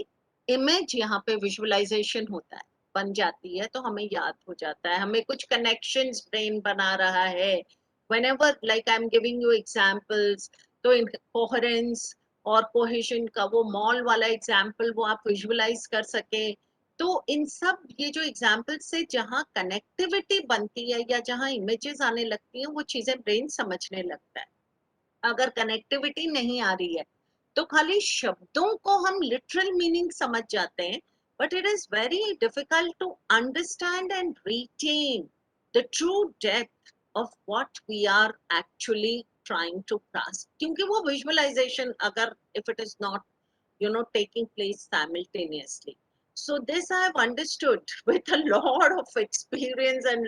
इमेज यहाँ पे विजुअलाइजेशन होता है, बन जाती है, तो हमें याद हो जाता है, हमें कुछ कनेक्शंस ब्रेन बना रहा है। whenever like I'm giving you examples, तो इन कोहेरेंस और कोहेशन का वो मॉल वाला एग्जाम्पल वो आप विजुअलाइज कर सके। तो इन सब ये जो एग्जाम्पल्स से जहाँ कनेक्टिविटी बनती है या जहाँ इमेजेस आने लगती हैं, वो चीजें ब्रेन समझने लगता है। अगर कनेक्टिविटी नहीं आ रही है तो खाली शब्दों को हम लिटरल मीनिंग समझ जाते हैं, but it is very difficult to understand and retain the true depth of what we are actually trying to grasp, क्योंकि वो विजुअलाइजेशन अगर if it is not taking place simultaneously. So this I have understood with a lot of experience and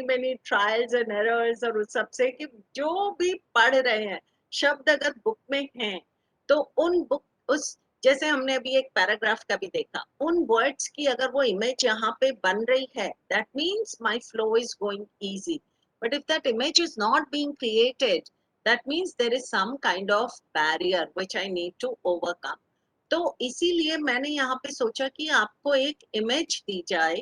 many trials and errors, और उस सबसे कि जो भी पढ़ रहे हैं शब्द अगर बुक में हैं तो उन बुक उस जैसे हमने अभी एक पैराग्राफ का भी देखा, उन वर्ड्स की अगर वो इमेज यहाँ पे बन रही है, that means my flow is going easy. But if that image is not being created, that means there is some kind of barrier which I need to overcome. तो इसीलिए मैंने यहाँ पे सोचा कि आपको एक इमेज दी जाए।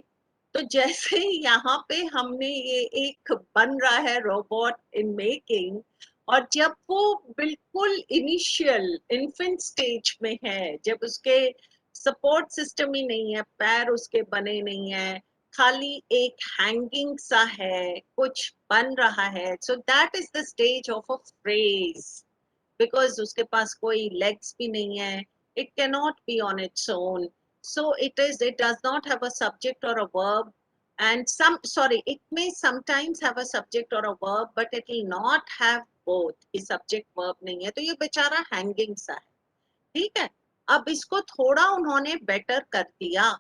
तो जैसे यहाँ पे हमने ये एक बन रहा है रोबोट इन मेकिंग, और जब वो बिल्कुल इनिशियल इन्फेंट स्टेज में है, जब उसके सपोर्ट सिस्टम ही नहीं है, पैर उसके बने नहीं है, खाली एक हैंगिंग सा है, कुछ बन रहा है, so that is the stage of a phrase, because उसके पास कोई लेग्स भी नहीं है, it cannot be on its own. So it does not have a subject or a verb, and it may sometimes have a subject or a verb, but it will not have both. ये subject verb नहीं है, तो ये बेचारा hanging सा है, ठीक है। अब इसको थोड़ा उन्होंने better कर दिया,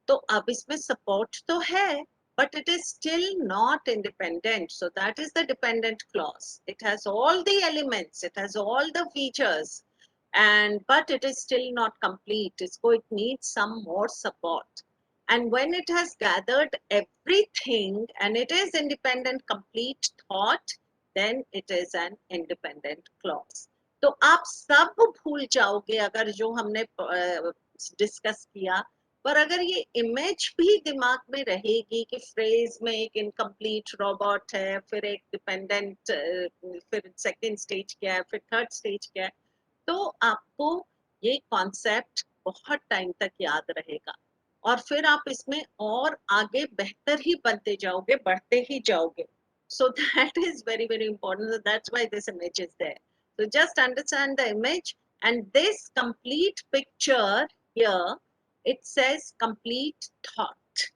तो अब इसमें support तो है, but it is still not independent. So that is the dependent clause. It has all the elements, it has all the features, and but it is still not complete. It needs some more support, and when it has gathered everything and it is independent complete thought, then it is an independent clause. तो आप सब भूल जाओगे अगर जो हमने discuss किया, पर अगर ये इमेज भी दिमाग में रहेगी कि फ्रेज में एक इनकम्प्लीट रोबोट है, फिर एक डिपेंडेंट, फिर सेकंड स्टेज क्या है, फिर थर्ड स्टेज क्या है, तो आपको ये कॉन्सेप्ट बहुत टाइम तक याद रहेगा, और फिर आप इसमें और आगे बेहतर ही बनते जाओगे, बढ़ते ही जाओगे. So that is very important. So that's why this image is there. So just understand the image, and this complete picture here, it says complete thought.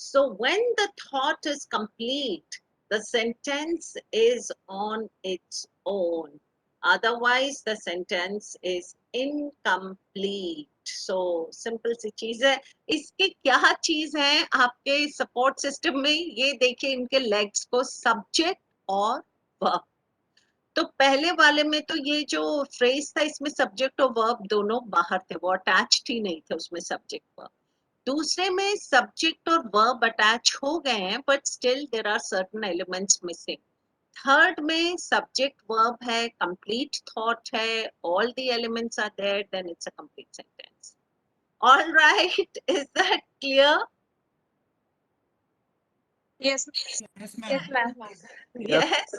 So when the thought is complete, the sentence is on its own. Otherwise the sentence is incomplete. So simple सी चीज है. इसकी क्या चीज है आपके support system में, ये देखिए इनके लेग्स को, सब्जेक्ट और वर्ब. तो पहले वाले में तो ये जो फ्रेज था इसमें सब्जेक्ट और वर्ब दोनों बाहर थे, वो अटैच्ड ही नहीं थे उसमें सब्जेक्ट वर्ब. दूसरे में सब्जेक्ट और वर्ब अटैच हो गए हैं, but still there are certain elements missing. Third में सब्जेक्ट वर्ब है, कंप्लीट थॉट है, all the elements are there, then it's a complete sentence. All right, is that clear? Yes. Yes, ma'am. Yes.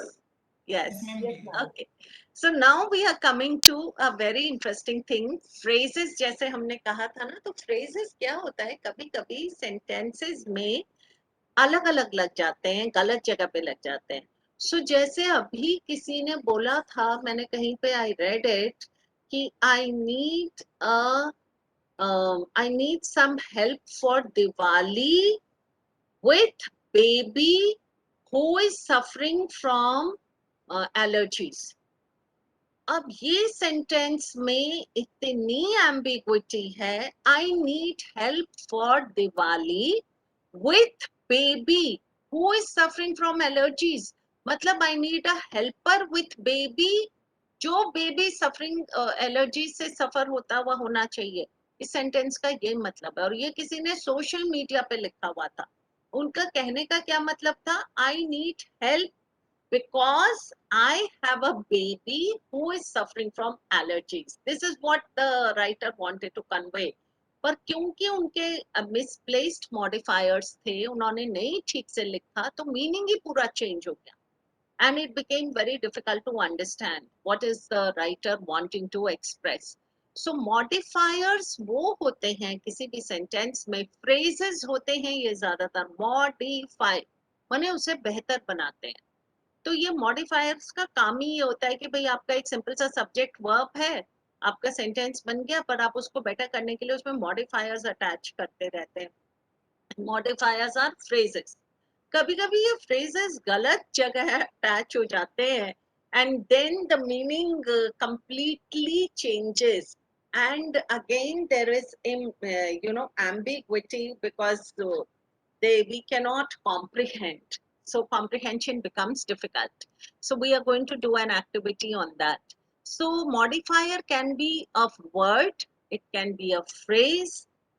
Yes. Yes, ma'am. Okay. So now we are coming to a very interesting thing. Phrases जैसे हमने कहा था ना, तो phrases क्या होता है, कभी कभी sentences में अलग अलग लग जाते हैं, गलत जगह पे लग जाते हैं. सो जैसे अभी किसी ने बोला था, मैंने कहीं पे आई रेड इट कि I need some help for Diwali with baby who is suffering from allergies. अब ये सेंटेंस में इतनी एम्बिग्विटी है, I need help for Diwali with baby who is suffering from allergies. मतलब I need a helper with baby जो baby suffering allergy से सफर होता हुआ होना चाहिए, इस सेंटेंस का ये मतलब है। और ये किसी ने सोशल मीडिया पे लिखा हुआ था। उनका कहने का क्या मतलब था, I need help because I have a baby who is suffering from allergies. This is what the writer wanted to convey. पर क्योंकि उनके misplaced modifiers थे, उन्होंने नहीं ठीक से लिखा, तो मीनिंग ही पूरा चेंज हो गया, and it became very difficult to understand what is the writer wanting to express. So modifiers वो होते हैं किसी भी सेंटेंस में, phrases होते हैं ये ज्यादातर, modify माने उसे बेहतर बनाते हैं। तो ये मॉडिफायर्स का काम ही ये होता है कि भाई आपका एक सिंपल सा सब्जेक्ट वर्ब है, आपका सेंटेंस बन गया, पर आप उसको बेटर करने के लिए उसमें मॉडिफायर्स अटैच करते रहते हैं। Modifiers are phrases. कभी कभी ये फ्रेजेस गलत जगह अटैच हो जाते हैं, and then the meaning completely changes, and again there is ambiguity because we cannot comprehend. So comprehension becomes difficult. So we are going to do an activity on that. So modifier can be a word, it can be a phrase,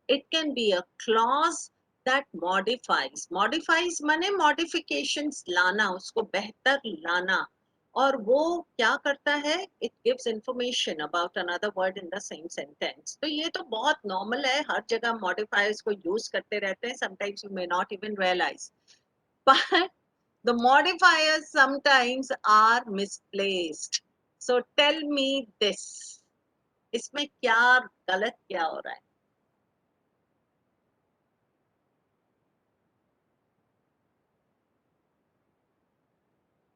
it can be a clause that modifies माने modifications लाना, उसको बेहतर लाना। और वो क्या करता है, it gives information about another word in the same sentence. तो ये तो बहुत normal है, हर जगह modifiers को use करते रहते हैं, sometimes you may not even realize. But the modifiers sometimes are misplaced. So tell me this, इसमें क्या गलत क्या हो रहा है?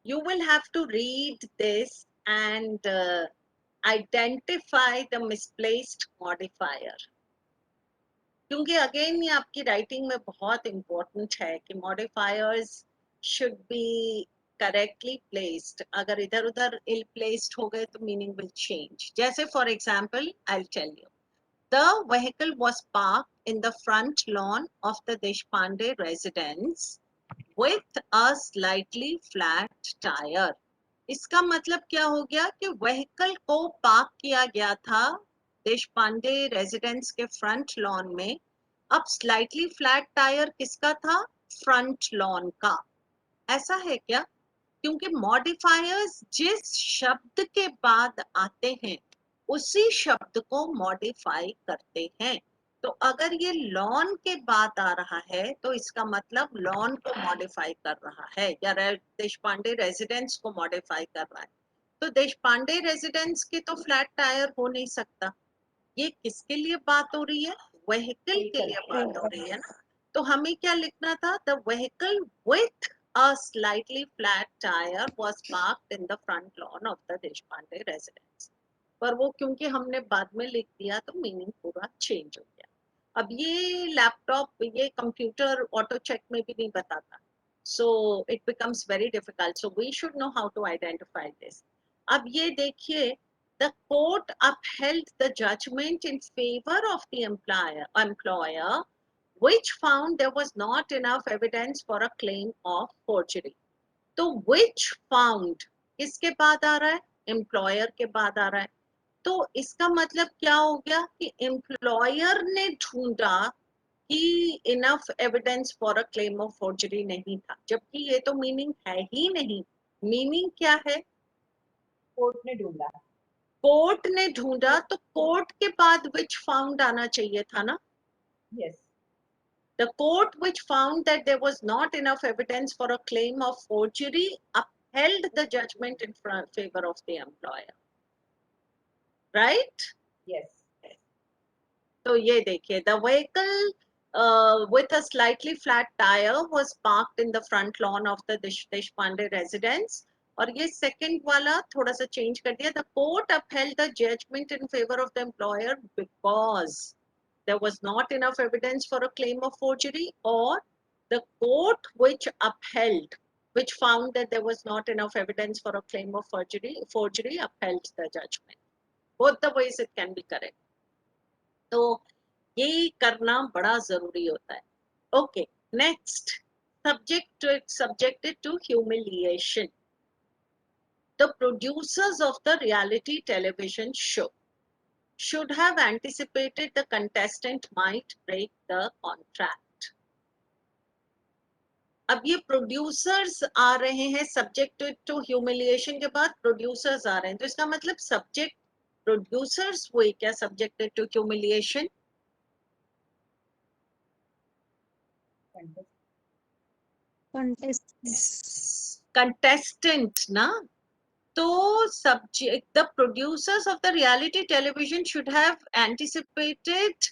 You will have to read this and identify the misplaced modifier. क्योंकि अगेन ये आपकी राइटिंग में बहुत इंपॉर्टेंट है कि modifiers should be correctly placed. अगर इधर उधर इल प्लेस्ड हो गए तो मीनिंग विल चेंज। जैसे for example I tell you, the vehicle was parked in the front lawn of the Deshpande residence with a slightly flat tire. इसका मतलब क्या हो गया कि व्हीकल को पार्क किया गया था देशपांडे रेजिडेंस के फ्रंट लॉन में। अब स्लाइटली फ्लैट टायर किसका था, फ्रंट लॉन का। ऐसा है क्या? क्योंकि मॉडिफायर्स जिस शब्द के बाद आते हैं उसी शब्द को मॉडिफाई करते हैं। तो अगर ये लॉन के बाद आ रहा है तो इसका मतलब लॉन को मॉडिफाई कर रहा है, या देशपांडे रेजिडेंस को मॉडिफाई कर रहा है। तो देशपांडे रेजिडेंस के तो फ्लैट टायर हो नहीं सकता। ये किसके लिए बात हो रही है, व्हीकल के लिए बात हो रही है ना। तो हमें क्या लिखना था, the vehicle with a slightly flat tire was parked in the front lawn of the Deshpande residence. पर वो क्योंकि हमने बाद में लिख दिया तो मीनिंग पूरा चेंज हो गया। अब ये लैपटॉप, ये कंप्यूटर ऑटो चेक में भी नहीं बताता, so it becomes very difficult. So we should know how to identify this. अब ये देखिए, the court upheld the judgment in favor of the employer which found there was not enough evidence for a claim of forgery. तो which found किसके बाद आ रहा है, employer के बाद आ रहा है। तो इसका मतलब क्या हो गया कि employer ने ढूंढा कि enough evidence for a claim of forgery नहीं था, जबकि ये तो मीनिंग है ही नहीं। मीनिंग क्या है, कोर्ट ने ढूंढा, कोर्ट ने ढूंढा, तो कोर्ट के बाद which found आना चाहिए था ना। yes, The court which found that there was not enough evidence for a claim of forgery upheld the judgment in favor of the employer. Right? yes. So ये देखिए, the vehicle with a slightly flat tire was parked in the front lawn of the Deshpande residence. और ये second वाला थोड़ा सा change कर दिया, the court upheld the judgment in favor of the employer because there was not enough evidence for a claim of forgery, or the court which upheld, which found that there was not enough evidence for a claim of forgery upheld the judgment. Both the ways it can be correct. तो ये करना बड़ा जरूरी होता है। Okay, next, subjected to humiliation. the producers of the reality television show should have anticipated the contestant might break the contract. अब ये producers आ रहे हैं सब्जेक्टेड टू ह्यूमिलिएशन के बाद प्रोड्यूसर्स आ रहे हैं, तो इसका मतलब सब्जेक्ट प्रोड्यूसर्स हुए क्या सब्जेक्टेड टू ह्यूमिलिएशन? कंटेस्टेंट ना, तो subject the producers of the reality television should have anticipated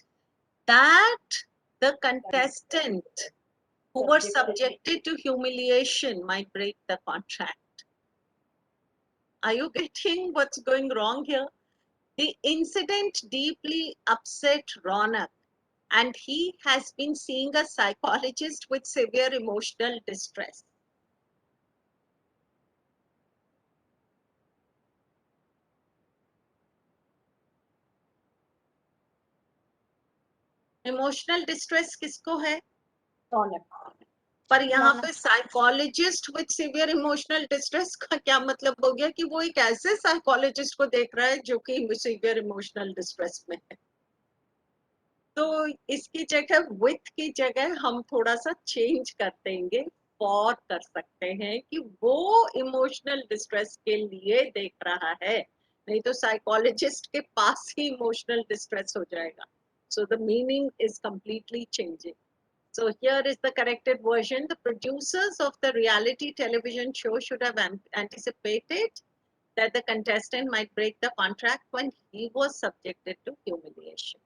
that the contestant who were subjected to humiliation might break the contract. Are you getting what's going wrong here? The incident deeply upset Ronak, and he has been seeing a psychologist with severe emotional distress. Emotional distress किसको है? पर यहाँ पे psychologist with severe emotional distress का क्या मतलब हो गया कि वो एक ऐसे साइकोलॉजिस्ट को देख रहा है जो कि सिवियर इमोशनल डिस्ट्रेस में है। तो इसकी जगह विथ की जगह हम थोड़ा सा चेंज कर देंगे, फॉर कर सकते हैं कि वो इमोशनल डिस्ट्रेस के लिए देख रहा है, नहीं तो साइकोलॉजिस्ट के पास ही इमोशनल डिस्ट्रेस हो जाएगा। So the meaning is completely changing. So here is the corrected version. The producers of the reality television show should have anticipated that the contestant might break the contract when he was subjected to humiliation.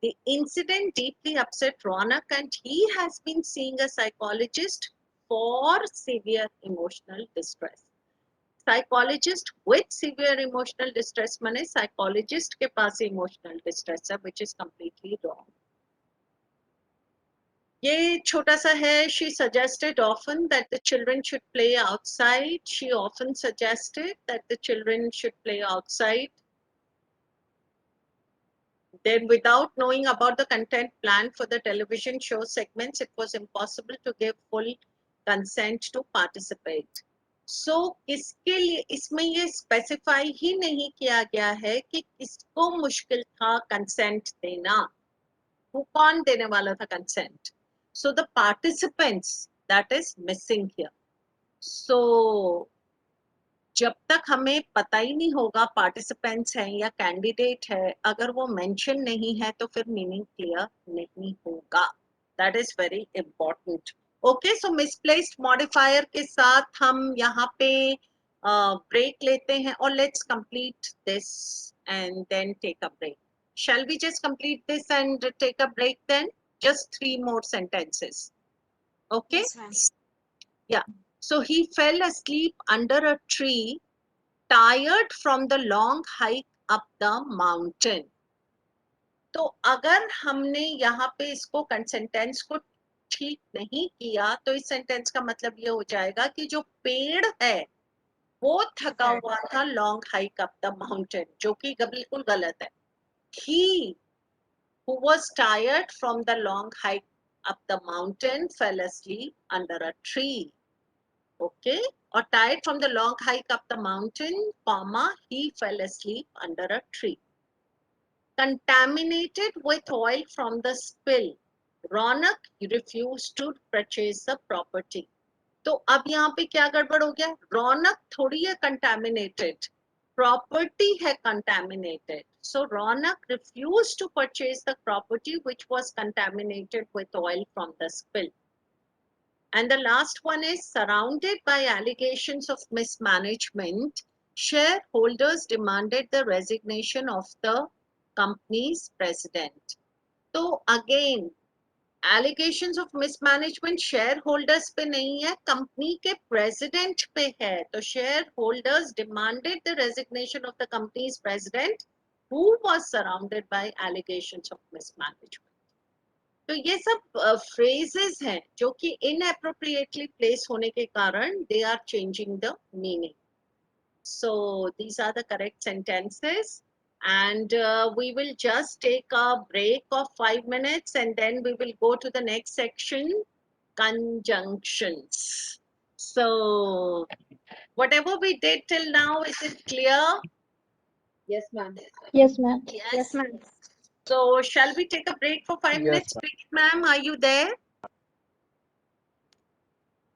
The incident deeply upset Ronak, and he has been seeing a psychologist for severe emotional distress. Psychologist with severe emotional distress माने psychologist के पास emotional distress है, which is completely wrong. ये छोटा सा है. She suggested often that the children should play outside. She often suggested that the children should play outside. Then, without knowing about the content planned for the television show segments, it was impossible to give full consent to participate. So, किसके लिए इसमें ये specify ही नहीं किया गया है कि किसको मुश्किल था कंसेंट देना, वो कौन देने वाला था consent. So the participants, that is missing here. So जब तक हमें पता ही नहीं होगा पार्टिसिपेंट्स हैं या कैंडिडेट है, अगर वो मेंशन नहीं है तो फिर मीनिंग क्लियर नहीं होगा. That is very important. Okay, so misplaced modifier के साथ हम यहाँ पे ब्रेक लेते हैं और let's complete this and then take a break. Shall we just complete this and take a break then? Just 3 more sentences. Okay? Yes, yeah. So he fell asleep under a tree, tired from the long hike up the mountain. तो अगर हमने यहाँ पे इसको sentence को ठीक नहीं किया तो इस सेंटेंस का मतलब ये हो जाएगा कि जो पेड़ है वो थका हुआ था long hike up the mountain, जो कि बिल्कुल गलत है. He who was tired from the long hike up the mountain fell asleep under a tree. Okay, or tired from the long hike up the mountain, comma, he fell asleep under a tree. Contaminated with oil from the spill, Ronak refused to purchase the property. तो अब यहाँ पे क्या गड़बड़ हो गया? रौनक थोड़ी है contaminated, property है contaminated. So Ronak refused to purchase the property which was contaminated with oil from the spill. And the last one is surrounded by allegations of mismanagement, shareholders demanded the resignation of the company's president. So again, allegations of mismanagement shareholders पे नहीं है, company के president पे है. तो shareholders demanded the resignation of the company's president who was surrounded by allegations of mismanagement. तो ये सब phrases हैं जो कि inappropriately placed होने के कारण they are changing the meaning. So these are the correct sentences. And we will just take a break of 5 minutes and then we will go to the next section, conjunctions. So Whatever we did till now, is it clear? Yes, ma'am. Yes, ma'am. Yes, ma'am. So shall we take a break for 5 Yes, minutes? ma'am. Preeti ma'am, are you there?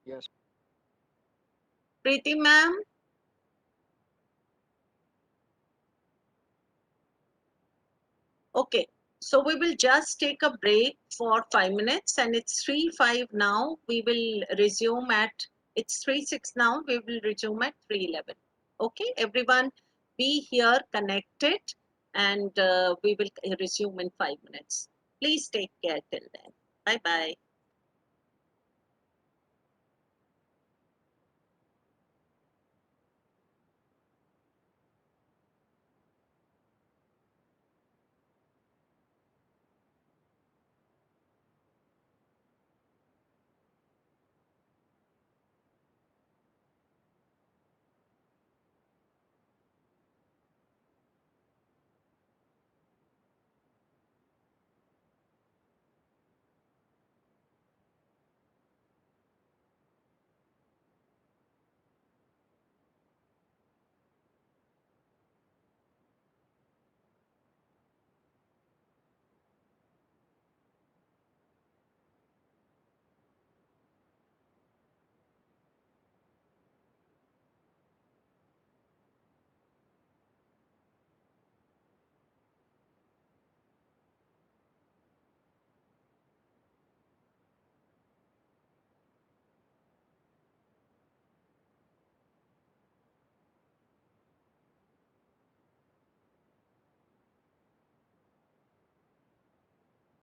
Yes. Preeti ma'am? Okay, so we will just take a break for 5 minutes and it's 3:05 now. We will resume at, it's 3:06 now. We will resume at 3:11. Okay, everyone be here connected and we will resume in 5 minutes. Please take care till then. Bye-bye.